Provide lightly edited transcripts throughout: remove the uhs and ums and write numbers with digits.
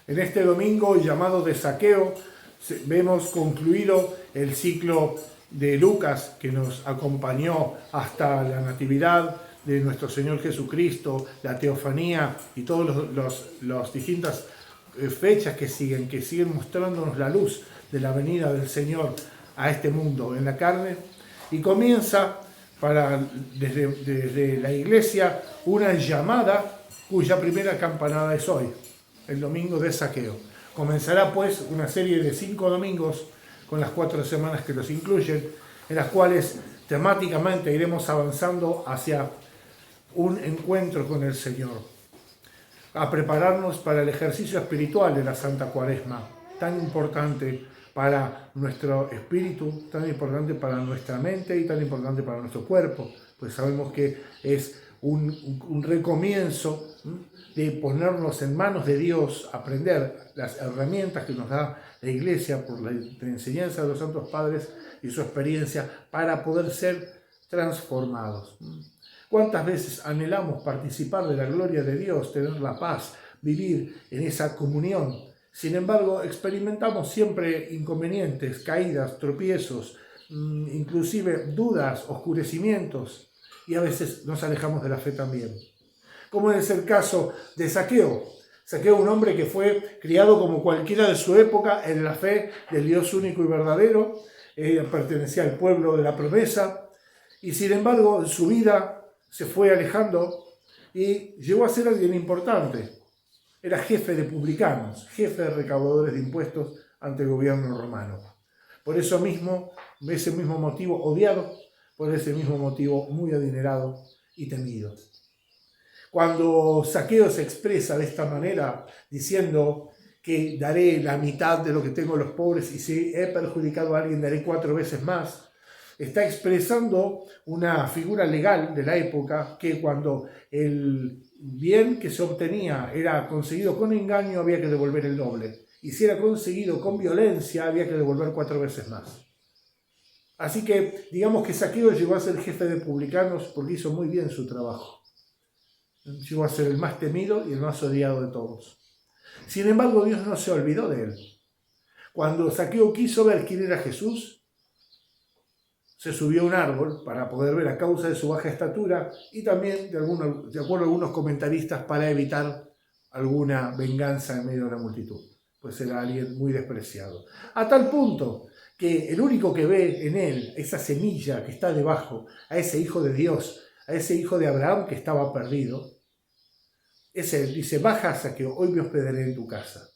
En este domingo llamado de Zaqueo vemos concluido el ciclo de Lucas que nos acompañó hasta la Natividad de nuestro Señor Jesucristo, la Teofanía y todas las distintas fechas que siguen mostrándonos la luz de la venida del Señor a este mundo en la carne. Y comienza desde la iglesia una llamada cuya primera campanada es hoy, el domingo de Zaqueo. Comenzará pues una serie de 5 domingos con las 4 semanas que los incluyen, en las cuales temáticamente iremos avanzando hacia un encuentro con el Señor, a prepararnos para el ejercicio espiritual de la Santa Cuaresma, tan importante para nuestro espíritu, tan importante para nuestra mente y tan importante para nuestro cuerpo, pues sabemos que es un recomienzo de ponernos en manos de Dios, aprender las herramientas que nos da la Iglesia por la enseñanza de los Santos Padres y su experiencia para poder ser transformados. ¿Cuántas veces anhelamos participar de la gloria de Dios, tener la paz, vivir en esa comunión? Sin embargo, experimentamos siempre inconvenientes, caídas, tropiezos, inclusive dudas, oscurecimientos, y a veces nos alejamos de la fe también. Como es el caso de Zaqueo. Zaqueo, un hombre que fue criado como cualquiera de su época en la fe del Dios único y verdadero, pertenecía al pueblo de la promesa, y sin embargo en su vida se fue alejando y llegó a ser alguien importante. Era jefe de publicanos, jefe de recaudadores de impuestos ante el gobierno romano. Por eso mismo, ese mismo motivo odiado, por ese mismo motivo muy adinerado y temido. Cuando Zaqueo se expresa de esta manera, diciendo que daré la mitad de lo que tengo a los pobres y si he perjudicado a alguien daré 4 veces más, está expresando una figura legal de la época que cuando el bien que se obtenía era conseguido con engaño había que devolver el doble, y si era conseguido con violencia había que devolver 4 veces más. Así que digamos que Zaqueo llegó a ser jefe de publicanos porque hizo muy bien su trabajo. Llegó a ser el más temido y el más odiado de todos. Sin embargo, Dios no se olvidó de él. Cuando Zaqueo quiso ver quién era Jesús, se subió a un árbol para poder ver a causa de su baja estatura y también, de acuerdo a algunos comentaristas, para evitar alguna venganza en medio de la multitud, pues era alguien muy despreciado. A tal punto que el único que ve en él, esa semilla que está debajo, a ese hijo de Dios, a ese hijo de Abraham que estaba perdido, es él. Dice: baja, Zaqueo, hoy me hospedaré en tu casa.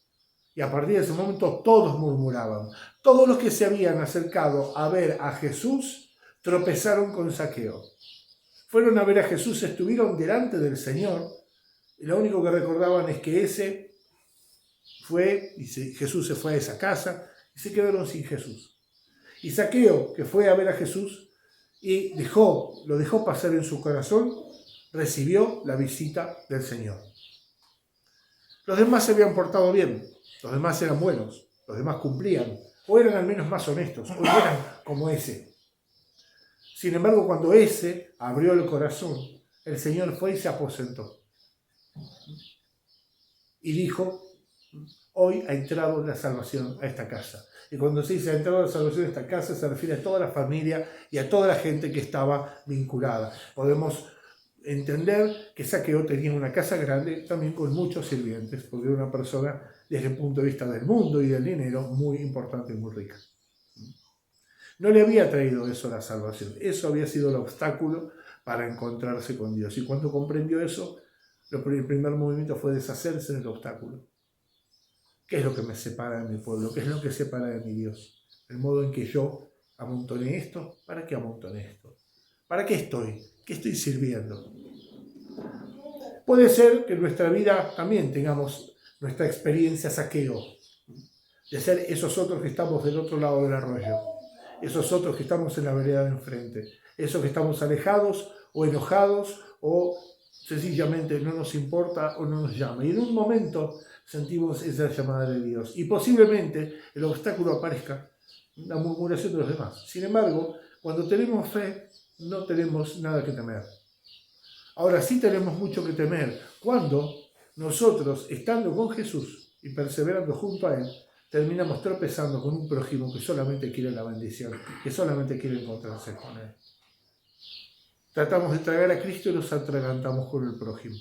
Y a partir de ese momento todos murmuraban. Todos los que se habían acercado a ver a Jesús tropezaron con Zaqueo. Fueron a ver a Jesús, estuvieron delante del Señor, y lo único que recordaban es que ese fue, y Jesús se fue a esa casa, y se quedaron sin Jesús. Y Zaqueo, que fue a ver a Jesús y lo dejó pasar en su corazón, recibió la visita del Señor. Los demás se habían portado bien, los demás eran buenos, los demás cumplían, o eran al menos más honestos, o eran como ese. Sin embargo, cuando ese abrió el corazón, el Señor fue y se aposentó. Y dijo: hoy ha entrado la salvación a esta casa. Y cuando se dice ha entrado la salvación a esta casa, se refiere a toda la familia y a toda la gente que estaba vinculada. Podemos entender que Zaqueo tenía una casa grande, también con muchos sirvientes, porque era una persona, desde el punto de vista del mundo y del dinero, muy importante y muy rica. No le había traído eso la salvación, eso había sido el obstáculo para encontrarse con Dios. Y cuando comprendió eso, el primer movimiento fue deshacerse del obstáculo. ¿Qué es lo que me separa de mi pueblo? ¿Qué es lo que separa de mi Dios? El modo en que yo amontoné esto. ¿Para qué amontoné esto? ¿Para qué estoy? ¿Qué estoy sirviendo? Puede ser que en nuestra vida también tengamos nuestra experiencia Zaqueo, de ser esos otros que estamos del otro lado del arroyo, esos otros que estamos en la vereda de enfrente, esos que estamos alejados o enojados o sencillamente no nos importa o no nos llama. Y en un momento sentimos esa llamada de Dios y posiblemente el obstáculo aparezca, la murmuración de los demás. Sin embargo, cuando tenemos fe, no tenemos nada que temer. Ahora sí tenemos mucho que temer cuando nosotros, estando con Jesús, y perseverando junto a Él, terminamos tropezando con un prójimo que solamente quiere la bendición, que solamente quiere encontrarse con Él. Tratamos de traer a Cristo y nos atragantamos con el prójimo.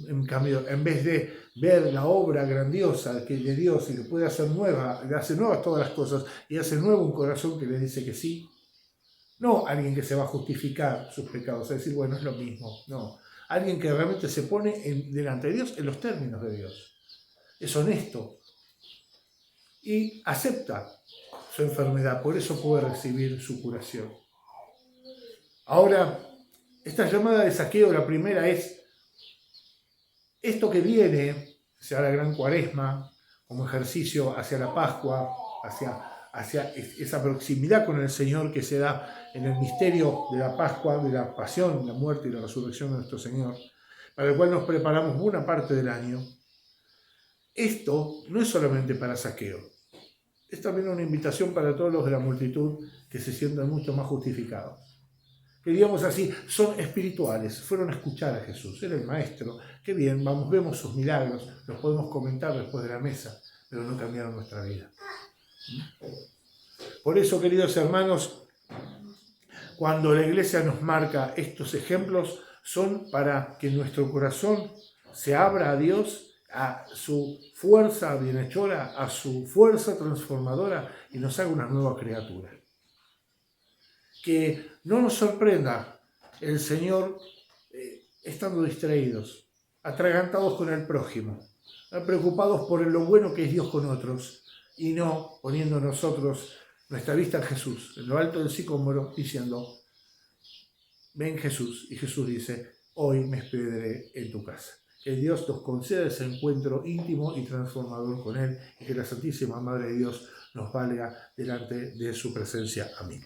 En cambio, en vez de ver la obra grandiosa de Dios y que puede hacer nueva, le hace nuevas todas las cosas y hace nuevo un corazón que le dice que sí, no alguien que se va a justificar sus pecados, es decir, bueno, es lo mismo, no. Alguien que realmente se pone delante de Dios en los términos de Dios. Es honesto y acepta su enfermedad, por eso puede recibir su curación. Ahora, esta llamada de Zaqueo, la primera es esto que viene, sea la gran cuaresma, como ejercicio hacia la Pascua, hacia esa proximidad con el Señor que se da en el misterio de la Pascua, de la pasión, la muerte y la resurrección de nuestro Señor, para el cual nos preparamos buena parte del año. Esto no es solamente para Zaqueo, es también una invitación para todos los de la multitud que se sientan mucho más justificados. Que digamos así, son espirituales, fueron a escuchar a Jesús, era el maestro, qué bien, vamos, vemos sus milagros, los podemos comentar después de la mesa, pero no cambiaron nuestra vida. Por eso, queridos hermanos, cuando la Iglesia nos marca estos ejemplos, son para que nuestro corazón se abra a Dios, a su fuerza bienhechora, a su fuerza transformadora y nos haga una nueva criatura. Que no nos sorprenda el Señor estando distraídos, atragantados con el prójimo, preocupados por lo bueno que es Dios con otros y no poniendo nosotros nuestra vista en Jesús, en lo alto del sicómoro, diciendo, ven Jesús, y Jesús dice, hoy me hospedaré en tu casa. Que Dios nos conceda ese encuentro íntimo y transformador con Él y que la Santísima Madre de Dios nos valga delante de su presencia. Amén.